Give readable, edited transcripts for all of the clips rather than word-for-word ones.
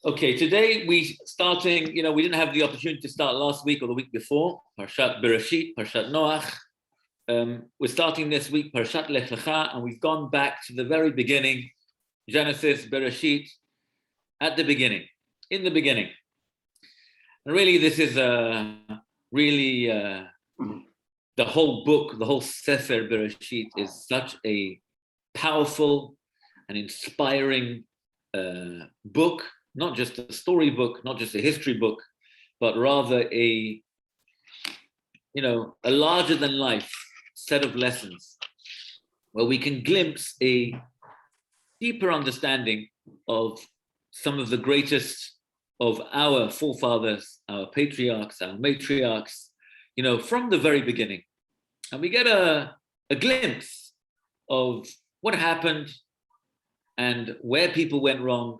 Okay, today we starting, we didn't have the opportunity to start last week or the week before, Parshat Bereshit, Parshat Noach. We're starting this week, Parshat Lech Lecha, and we've gone back to the very beginning, Genesis, Bereshit, at the beginning, in the beginning. And really, this is the whole book, the whole Sefer Bereshit is such a powerful and inspiring book, not just a storybook, not just a history book, but rather a larger than life set of lessons where we can glimpse a deeper understanding of some of the greatest of our forefathers, our patriarchs, our matriarchs, from the very beginning. And we get a glimpse of what happened and where people went wrong,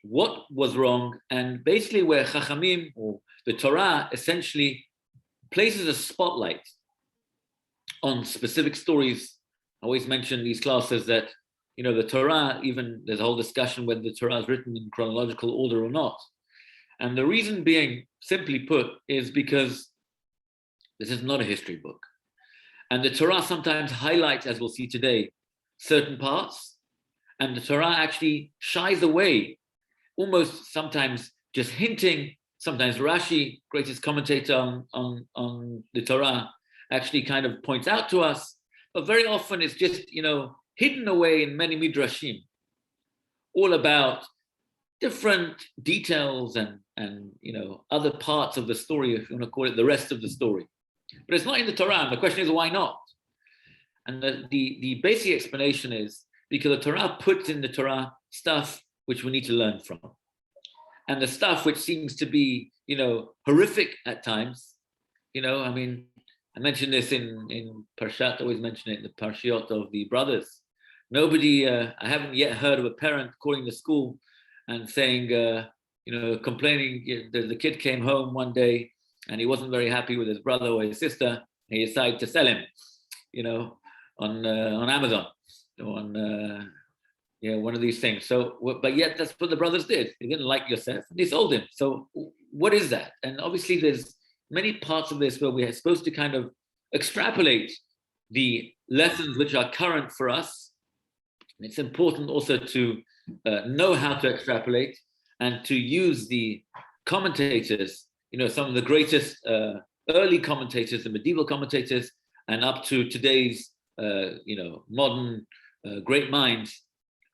what was wrong, and basically where Chachamim, or the Torah, essentially places a spotlight on specific stories. I always mention these classes that, the Torah, even there's a whole discussion whether the Torah is written in chronological order or not. And the reason being, simply put, is because this is not a history book. And the Torah sometimes highlights, as we'll see today, certain parts, and the Torah actually shies away, almost sometimes just hinting. Sometimes Rashi, greatest commentator on the Torah, actually kind of points out to us, but very often it's just, hidden away in many midrashim, all about different details and other parts of the story, if you want to call it the rest of the story. But it's not in the Torah, and the question is, why not? And the basic explanation is because the Torah puts in the Torah stuff which we need to learn from. And the stuff which seems to be, horrific at times, I mentioned this in Parshat, I always mention it in the Parshiot of the brothers. Nobody, I haven't yet heard of a parent calling the school and saying, complaining, the kid came home one day and he wasn't very happy with his brother or his sister, and he decided to sell him, on Amazon, or on one of these things. So, but yet that's what the brothers did. They didn't like Yosef, and they sold him. So what is that? And obviously there's many parts of this where we are supposed to kind of extrapolate the lessons which are current for us. And it's important also to know how to extrapolate and to use the commentators, some of the greatest early commentators, the medieval commentators, and up to today's, modern great minds,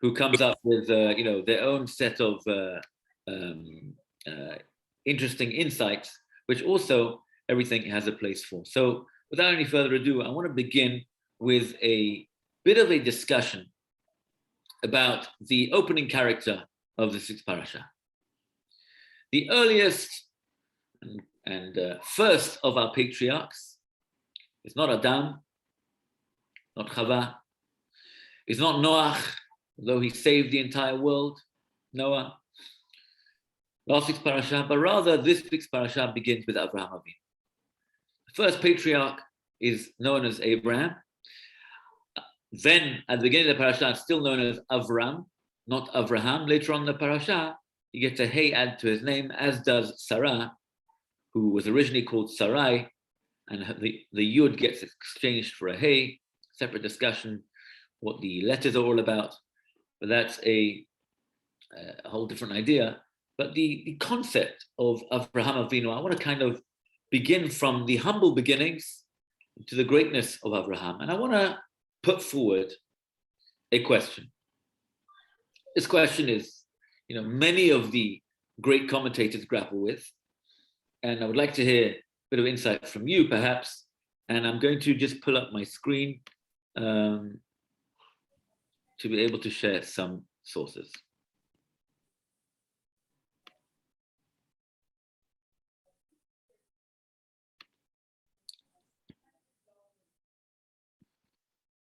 who comes up with, their own set of interesting insights, which also everything has a place for. So without any further ado, I want to begin with a bit of a discussion about the opening character of the sixth parasha. The earliest and first of our patriarchs is not Adam, not Chava, is not Noach, although he saved the entire world, Noah, last week's parasha, but rather this week's parasha begins with Avraham Avinu. The first patriarch is known as Abraham. Then at the beginning of the parasha, it's still known as Avram, not Avraham. Later on in the parasha, he gets a hey added to his name, as does Sarah, who was originally called Sarai, and the yud gets exchanged for a hey. Separate discussion what the letters are all about, but that's a whole different idea. But the concept of Avraham Avinu, I want to kind of begin from the humble beginnings to the greatness of Avraham. And I want to put forward a question. This question is, many of the great commentators grapple with, and I would like to hear a bit of insight from you, perhaps. And I'm going to just pull up my screen to be able to share some sources.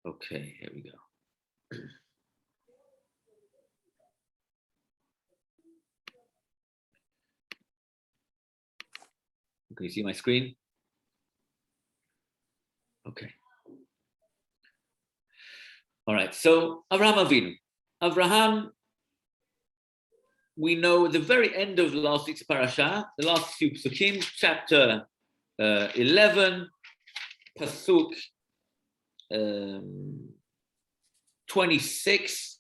Okay, here we go. Can you see my screen? Okay. All right, so Avraham Avinu. Avraham we know the very end of last week's parasha, the last few psukim, chapter 11, pasuk 26,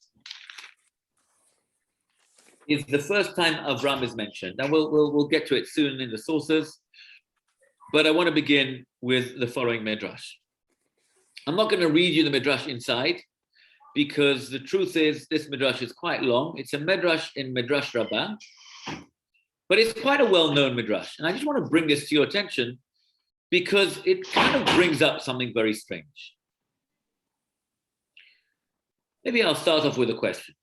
is the first time Avram is mentioned. Now we'll get to it soon in the sources, but I want to begin with the following midrash. I'm not going to read you the midrash inside, because the truth is this midrash is quite long. It's a midrash in Midrash Rabbah, but it's quite a well-known midrash. And I just want to bring this to your attention because it kind of brings up something very strange. Maybe I'll start off with a question.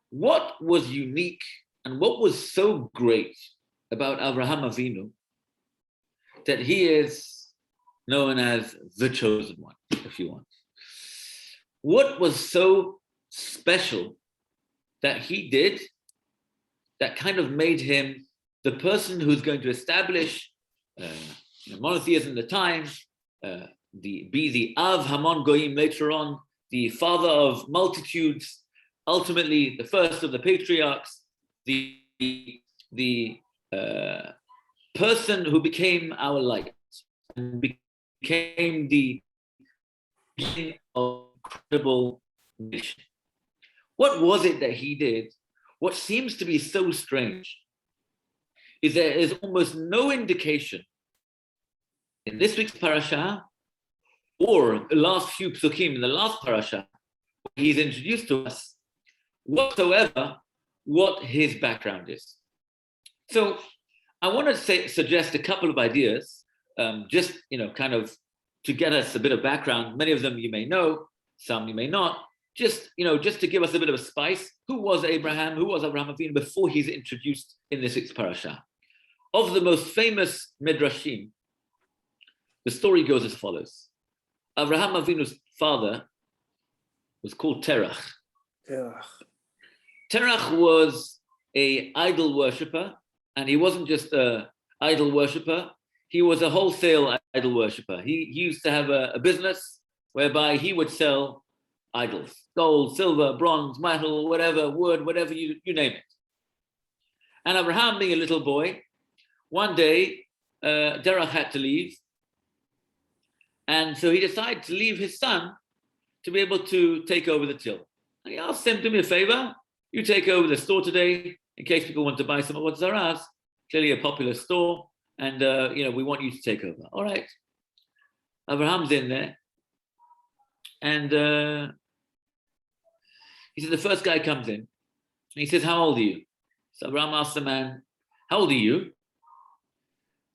What was unique and what was so great about Avraham Avinu that he is known as the chosen one, if you want? What was so special that he did that kind of made him the person who's going to establish monotheism at the time, be the Av Hamon Goyim later on, the father of multitudes, ultimately the first of the patriarchs, the person who became our light and became the beginning of incredible nation. What was it that he did? What seems to be so strange is there is almost no indication in this week's parasha or the last few psukim in the last parasha he's introduced to us whatsoever what his background is. So I want to suggest a couple of ideas, just kind of to get us a bit of background. Many of them you may know, some you may not. Just to give us a bit of a spice. Who was Abraham? Who was Avraham Avinu before he's introduced in this week's parasha? Of the most famous midrashim, the story goes as follows: Avraham Avinu's father was called Terach. Terach was an idol worshipper, and he wasn't just an idol worshipper. He was a wholesale idol worshipper. He used to have a business whereby he would sell idols: gold, silver, bronze, metal, whatever, wood, whatever you name it. And Abraham, being a little boy, one day Terach had to leave, and so he decided to leave his son to be able to take over the till. And he asked him, do me a favor, you take over the store today in case people want to buy some Avodah Zarahs, clearly a popular store, and we want you to take over. All right. Abraham's in there, and he said, the first guy comes in, and he says, how old are you? So Abraham asks the man, how old are you?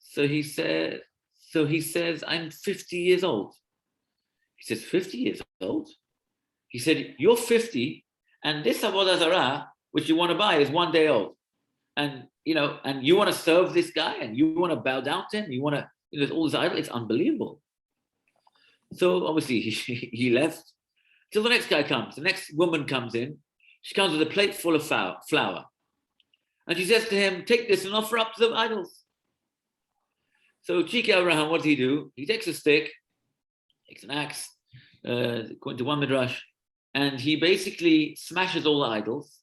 So he says, I'm 50 years old. He says, 50 years old? He said, you're 50, and this Avodah Zarah, which you want to buy, is 1 day old. And you want to serve this guy, and you want to bow down to him, you want to, there's all this idol, it's unbelievable. So obviously he left till the next guy comes. The next woman comes in. She comes with a plate full of flour. And she says to him, take this and offer up to the idols. So cheeky Abraham, what does he do? He takes a stick, takes an axe, according to one midrash, and he basically smashes all the idols.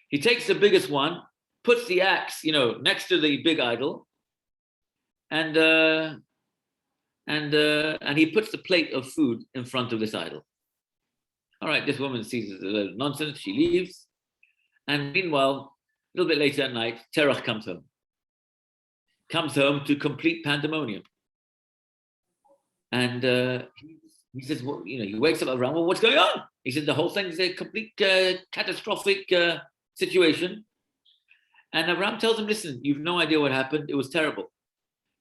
He takes the biggest one, puts the axe, next to the big idol, and he puts the plate of food in front of this idol. All right, this woman sees it's a little nonsense. She leaves, and meanwhile, a little bit later at night, Terach comes home to complete pandemonium, and he says, well, he wakes up around. Well, what's going on? He said the whole thing is a complete catastrophic situation. And Abraham tells him, listen, you've no idea what happened. It was terrible.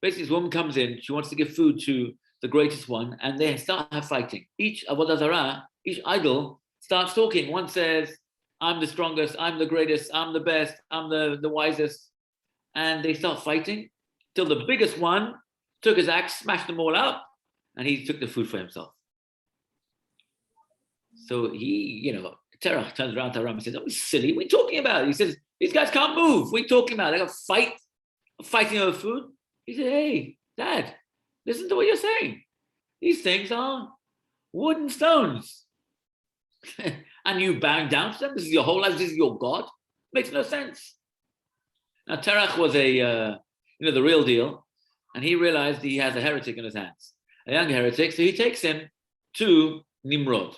Basically, this woman comes in. She wants to give food to the greatest one, and they start fighting. Each Avodah Zarah, each idol starts talking. One says, I'm the strongest, I'm the greatest, I'm the best, I'm the wisest. And they start fighting till the biggest one took his axe, smashed them all up, and he took the food for himself. So he, Terach turns around to Abraham and says, oh, silly, what are you talking about? He says, these guys can't move. What are you talking about? They got fighting over food. He said, hey, Dad, listen to what you're saying. These things are wood and stones. And you bowing down to them? This is your whole life. This is your God. Makes no sense. Now, Terach was the real deal, and he realized he has a heretic in his hands, a young heretic, so he takes him to Nimrod.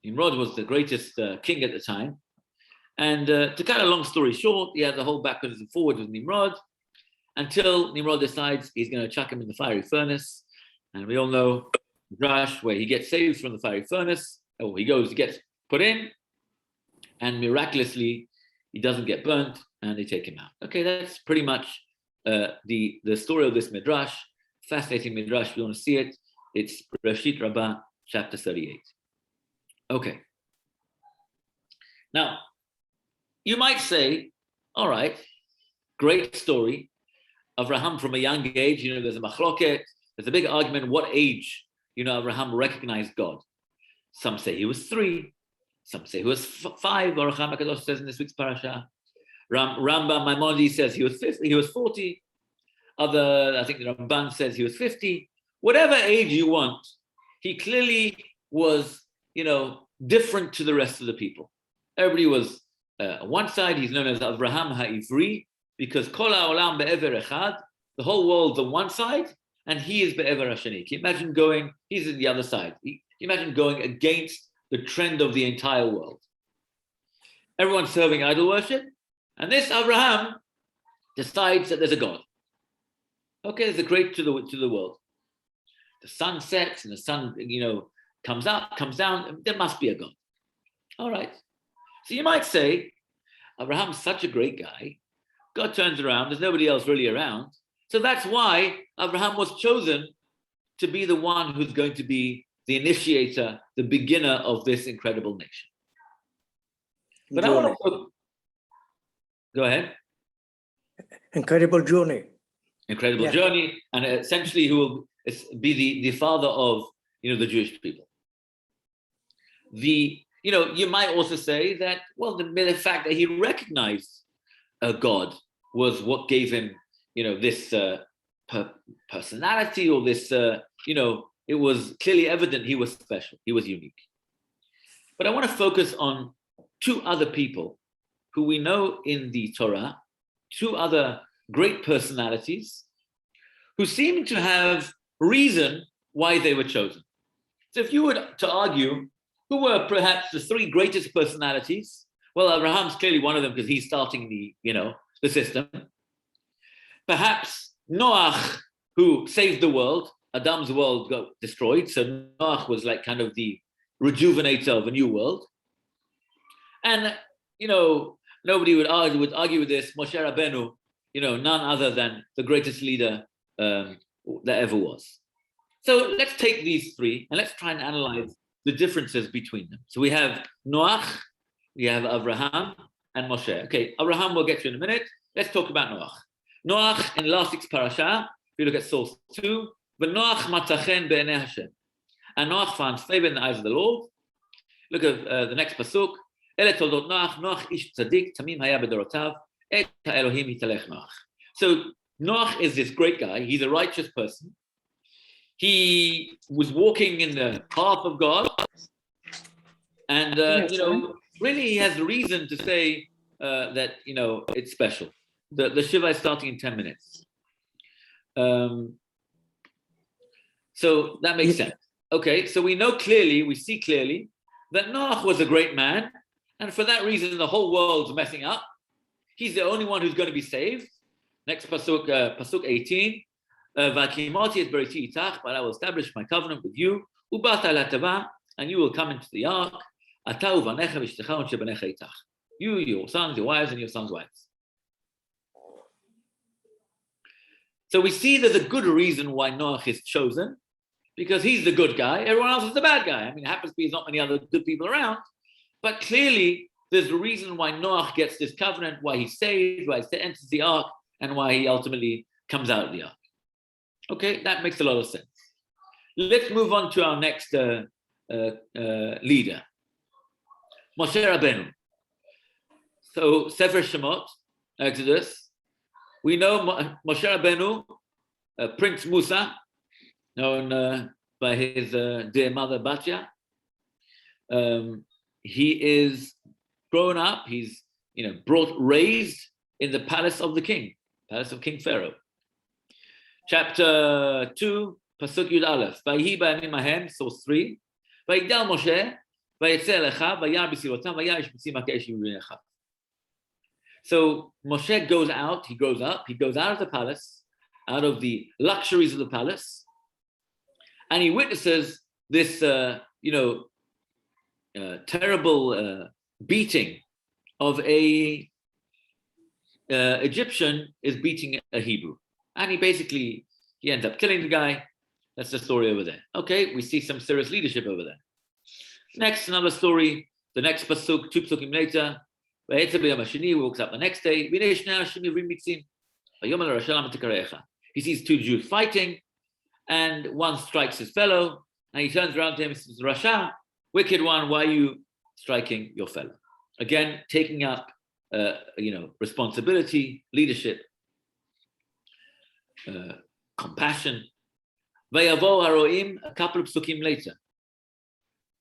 Nimrod was the greatest king at the time, and to cut a long story short, he has a whole backwards and forwards with Nimrod, until Nimrod decides he's going to chuck him in the fiery furnace, and we all know Rashi, where he gets saved from the fiery furnace, or he gets put in, and miraculously he doesn't get burnt, and they take him out. Okay, that's pretty much the story of this midrash. Fascinating midrash. If you want to see it, it's Bereshit Rabbah, chapter 38. Okay. Now, you might say, all right, great story. Abraham from a young age, there's a machloket, there's a big argument what age, Abraham recognized God. Some say he was 3, some say he was 5, or Aruch HaKadosh says in this week's parasha. Rambam Maimonides says he was 50, he was 40. I think the Ramban says he was 50. Whatever age you want, he clearly was, different to the rest of the people. Everybody was on one side. He's known as Avraham Ha'ivri, because Kol ha'olam be'ever echad, the whole world's on one side, and he is be'ever hashani. Can you imagine he's on the other side. Can you imagine going against the trend of the entire world? Everyone's serving idol worship, and this Abraham decides that there's a God. Okay, there's a creator to the world. The sun sets and the sun, comes up, comes down. There must be a God. All right. So you might say, Abraham's such a great guy. God turns around. There's nobody else really around. So that's why Abraham was chosen to be the one who's going to be the initiator, the beginner of this incredible nation. But I want to go ahead. Incredible journey. Incredible journey, and essentially who will be the father of the Jewish people. You might also say that, well, the fact that he recognized God was what gave him this personality, or this it was clearly evident he was special, he was unique. But I want to focus on 2 other people who we know in the Torah, 2 other great personalities who seem to have reason why they were chosen. So if you were to argue who were perhaps the 3 greatest personalities, well, Abraham's clearly one of them because he's starting the system. Perhaps Noach, who saved the world. Adam's world got destroyed, so Noach was like kind of the rejuvenator of a new world. And nobody would argue with this. Moshe Rabbeinu, none other than the greatest leader that ever was. So let's take these 3 and let's try and analyze the differences between them. So we have Noach, we have Abraham, and Moshe. Okay, Abraham we'll get to in a minute. Let's talk about Noach. Noach in last week's parasha, if you look at source 2, V'Noach matzachen be'enei Hashem. And Noach found favor in the eyes of the Lord. Look at the next pasuk. Ele toldot Noach, Noach ish tzadik, tamim haya bedorotav, et ha'elohim hitalech Noach. So Noach is this great guy. He's a righteous person. He was walking in the path of God, and really he has reason to say that it's special. The Shiva is starting in 10 minutes, so that makes sense. Okay, so we see clearly that Noach was a great man, and for that reason the whole world's messing up. He's the only one who's going to be saved. Next pasuk, pasuk 18. But I will establish my covenant with you, and you will come into the ark. You, your sons, your wives, and your sons' wives. So we see there's a good reason why Noach is chosen, because he's the good guy. Everyone else is the bad guy. I mean, it happens to be there's not many other good people around, but clearly there's a reason why Noach gets this covenant, why he's saved, why he enters the ark, and why he ultimately comes out of the ark. Okay, that makes a lot of sense. Let's move on to our next leader, Moshe Rabbeinu. So Sefer Shemot, Exodus. We know Moshe Rabbeinu, Prince Musa, known by his dear mother Batya. He is grown up. He's raised in the palace of the king, palace of King Pharaoh. Chapter 2, Pasuk Yud Aleph. Vayhi b'yamim hahem, source 3. Vayigdal Moshe, vayetze elecha, vayar b'sirotam, vayayish b'tzima k'esh yimrinecha. So Moshe goes out, he grows up, he goes out of the palace, out of the luxuries of the palace, and he witnesses this, terrible beating of a Egyptian is beating a Hebrew. And he ends up killing the guy. That's the story over there. Okay, we see some serious leadership over there. Next, another story, the next pasuk, 2 pasukim later, he walks up the next day. He sees 2 Jews fighting, and one strikes his fellow, and he turns around to him and says, Rasha, wicked one, why are you striking your fellow? Again, taking up responsibility, leadership, compassion. Vayavo haroim, a couple of psukim later.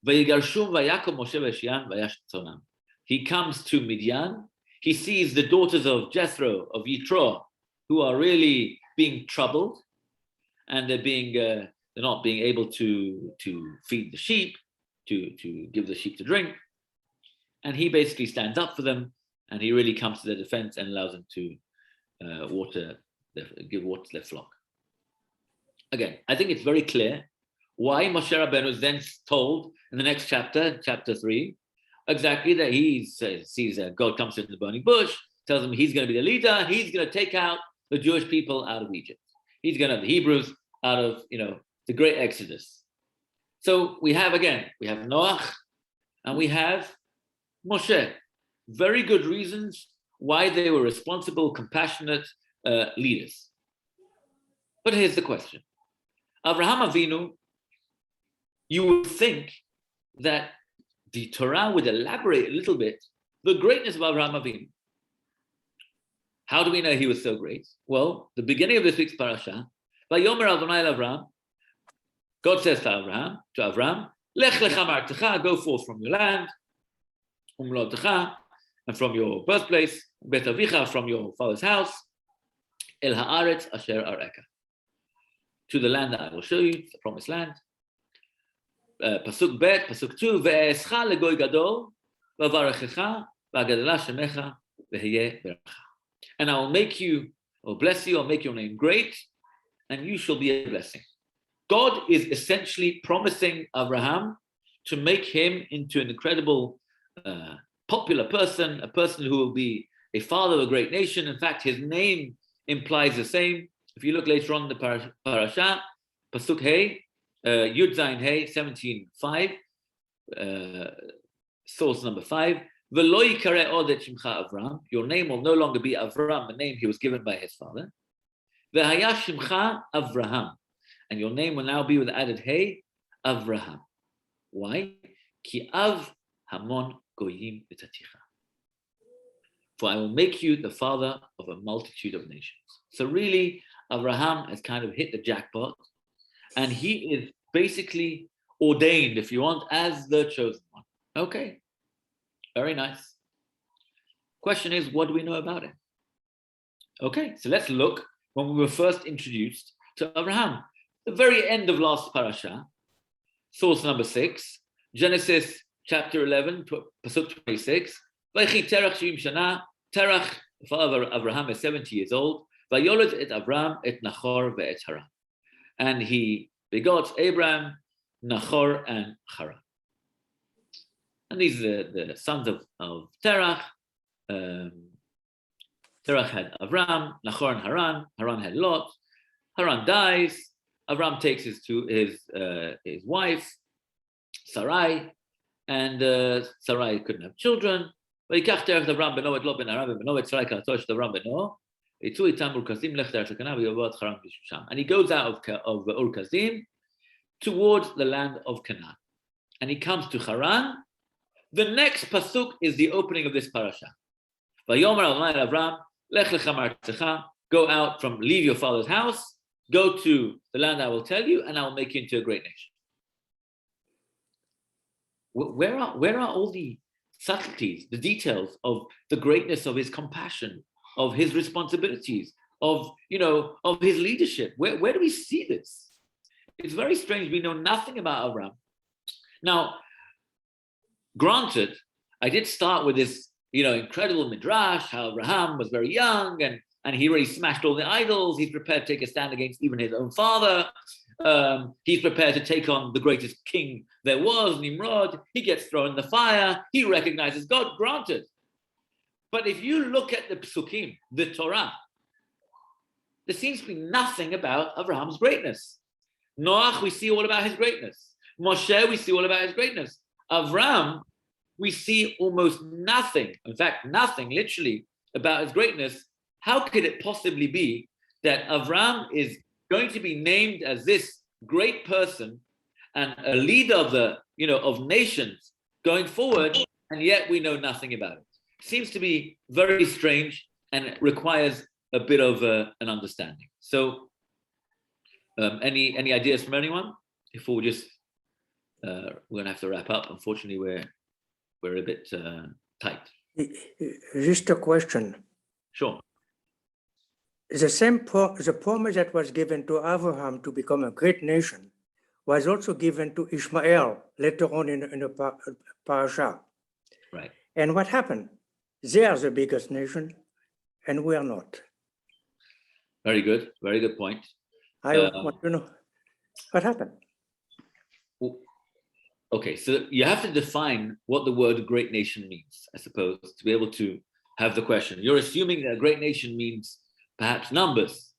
Vayigarshum vayakom Moshe v'Shian vayash tzonam. He comes to Midian. He sees the daughters of Jethro, of Yitro, who are really being troubled, and they're not being able to feed the sheep, to give the sheep to drink. And he basically stands up for them, and he really comes to their defense and allows them to give water to their flock. Again, I think it's very clear why Moshe Rabbeinu is then told in the next chapter, chapter 3, exactly that he sees God comes in the burning bush, tells him he's going to be the leader, he's going to take out the Jewish people out of Egypt. He's going to have the Hebrews out of, the great Exodus. So we have Noach and we have Moshe. Very good reasons why they were responsible, compassionate leaders. But here's the question. Avraham Avinu, you would think that the Torah would elaborate a little bit the greatness of Avraham Avinu. How do we know he was so great? Well, the beginning of this week's parasha, Vayomer Adonai Avram, God says to Avram, Lech lecha ma'artecha, go forth from your land, umlotecha, and from your birthplace, Bet avicha, from your father's house, El haaretz asher areka, to the land that I will show you, the promised land. Pasuk Bet, Pasuk 2, Ve'escha legoy gadol, v'avarechecha, v'agadela shemecha, v'heye beracha. And I will make you, or bless you, I'll make your name great, and you shall be a blessing. God is essentially promising Abraham to make him into an incredible, popular person, a person who will be a father of a great nation. In fact, his name implies the same. If you look later on in the parasha, Pasuk Hey, Yud Zayin Hey, 17:5, source number 5. V'lo yikare od et shimcha Avram. Your name will no longer be Avram, the name he was given by his father. V'haya shimcha Avraham. And your name will now be with the added Hey, Avraham. Why? Ki av hamon goyim v'taticha. For I will make you the father of a multitude of nations. So really, Avraham has kind of hit the jackpot, and he is basically ordained, if you want, as the chosen one. Okay, very nice. Question is, what do we know about him? Okay, so let's look when we were first introduced to Abraham. The very end of last parasha, source number 6, Genesis chapter 11, Pasuk 26. Vaychi Terach 70 shana. Terach, the father of Abraham, is 70 years old. Vayoled et Avram et Nachor ve'et Haran. And he begot Abraham, Nachor, and Haran. And these are the sons of Terach. Terach had Avram, Nachor, and Haran. Haran had Lot. Haran dies. Avram takes his wife, Sarai, and Sarai couldn't have children. And he goes out of Ur Kasdim towards the land of Canaan. And he comes to Haran. The next pasuk is the opening of this parasha. Go out leave your father's house, go to the land I will tell you, and I will make you into a great nation. Where are all the subtleties, the details of the greatness of his compassion, of his responsibilities, of his leadership. Where do we see this? It's very strange. We know nothing about Avram. Now, granted, I did start with this, incredible midrash, how Abraham was very young and he already smashed all the idols. He's prepared to take a stand against even his own father. He's prepared to take on the greatest king there was, Nimrod. He gets thrown in the fire. He recognizes God, granted. But if you look at the psukim, the Torah, there seems to be nothing about Abraham's greatness. Noach, we see all about his greatness. Moshe, we see all about his greatness. Avram, we see almost nothing, in fact, nothing literally about his greatness. How could it possibly be that Avram is going to be named as this great person and a leader of of nations going forward, and yet we know nothing about it? Seems to be very strange, and it requires a bit of an understanding. So, any ideas from anyone before we just we're gonna have to wrap up? Unfortunately, we're a bit tight. Just a question. Sure. The promise that was given to Abraham to become a great nation was also given to Ishmael later on in the parasha. Right. And what happened? They are the biggest nation, and we are not. Very good. Very good point. I want to know what happened. Okay, so you have to define what the word great nation means, I suppose, to be able to have the question. You're assuming that a great nation means perhaps numbers,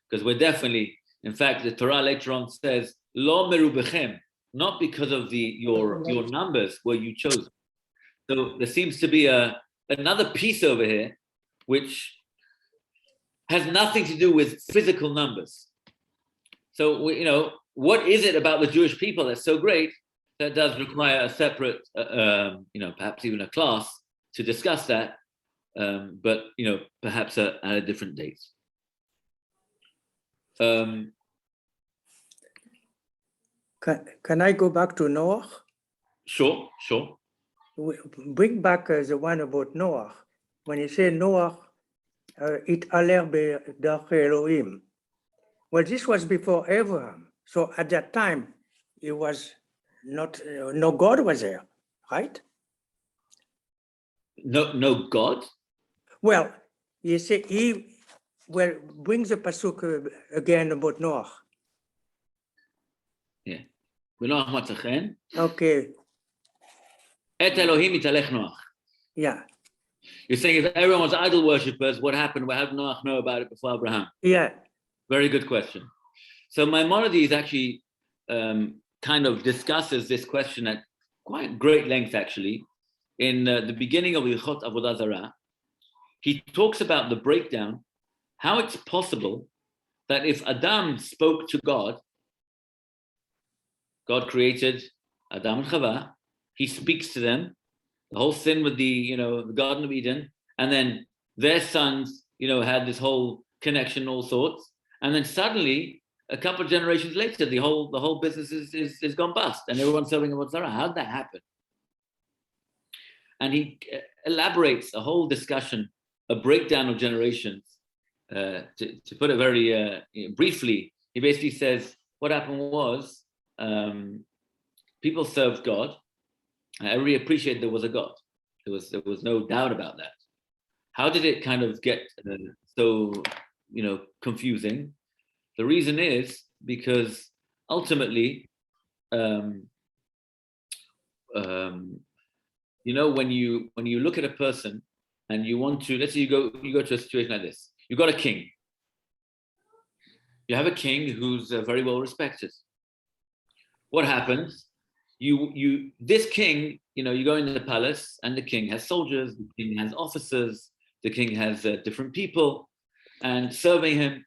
because we're definitely, in fact, the Torah later on says, Lo merubechem, not because of your numbers were you chosen. So there seems to be another piece over here, which has nothing to do with physical numbers. So, what is it about the Jewish people that's so great that does require a separate, perhaps even a class to discuss that, but, perhaps at a different date. Can I go back to Noah? Sure. Bring back the one about Noah. When you say Noah, it aler b'darchei Elohim. Well, this was before Abraham. So at that time, it was not, no God was there, right? No God? Well, you say bring the pasuk again about Noah. Yeah. B'Noach matzachen. Okay. Et Elohim italech Noach. Yeah. You're saying if everyone was idol worshippers, what happened? How did Noach know about it before Abraham? Yeah. Very good question. So Maimonides actually kind of discusses this question at quite great length, actually. In the beginning of Ilchot Avodah Zarah, he talks about the breakdown, how it's possible that if Adam spoke to God created Adam and Chava, he speaks to them, the whole sin with the Garden of Eden, and then their sons, had this whole connection, all sorts, and then suddenly, a couple of generations later, the whole business is gone bust, and everyone's serving Avodah Zarah. How did that happen? And he elaborates a whole discussion, a breakdown of generations. To put it very briefly, he basically says what happened was people served God. I really appreciate there was a God. There was no doubt about that. How did it kind of get so confusing? The reason is because ultimately, when you look at a person and you want to, let's say you go to a situation like this. You've got a king. You have a king who's very well respected. What happens? This king, you go into the palace and the king has soldiers, the king has officers, the king has different people and serving him.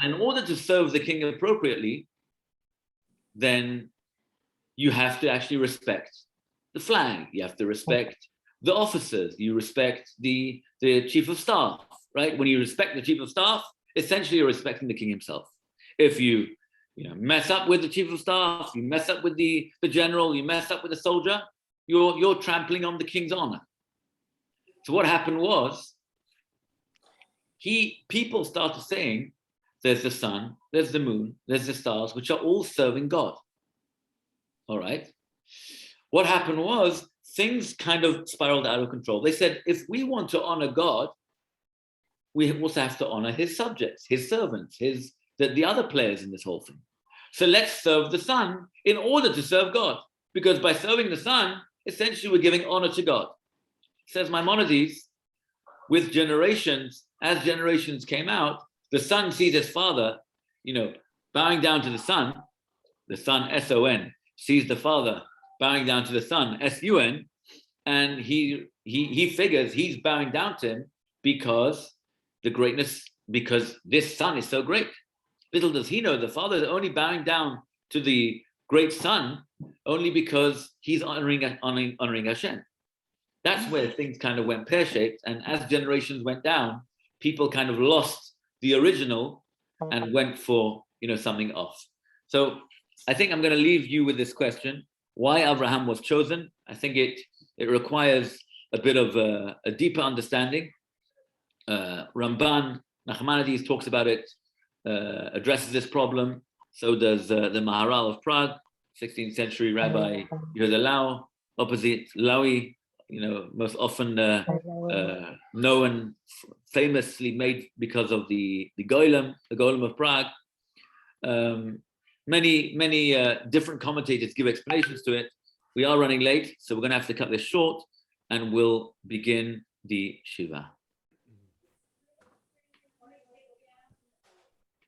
And in order to serve the king appropriately, then you have to actually respect the flag. You have to respect the officers. You respect the chief of staff, right? When you respect the chief of staff, essentially you're respecting the king himself. If you mess up with the chief of staff, you mess up with the general, you mess up with the soldier, you're trampling on the king's honor. So what happened was, people started saying, there's the sun, there's the moon, there's the stars, which are all serving God. All right. What happened was, things kind of spiraled out of control. They said, if we want to honor God, we also have to honor his subjects, his servants, the other players in this whole thing. So let's serve the sun in order to serve God. Because by serving the sun, essentially we're giving honor to God. Says Maimonides, with generations, as generations came out, the son sees his father, bowing down to the sun S-O-N, sees the father bowing down to the son, S-U-N, and he figures he's bowing down to him because this son is so great. Little does he know the father is only bowing down to the great son only because he's honoring Hashem. That's where things kind of went pear-shaped, and as generations went down, people kind of lost the original and went for something else. So I think I'm going to leave you with this question: why Abraham was chosen? I think it requires a bit of a deeper understanding. Ramban Nachmanides talks about it, addresses this problem. So does the Maharal of Prague, 16th century Rabbi Yehuda Lau, opposite Laui, most often known, famously made because of the Golem of Prague. Many different commentators give explanations to it. We are running late, so we're going to have to cut this short, and we'll begin the Shiva.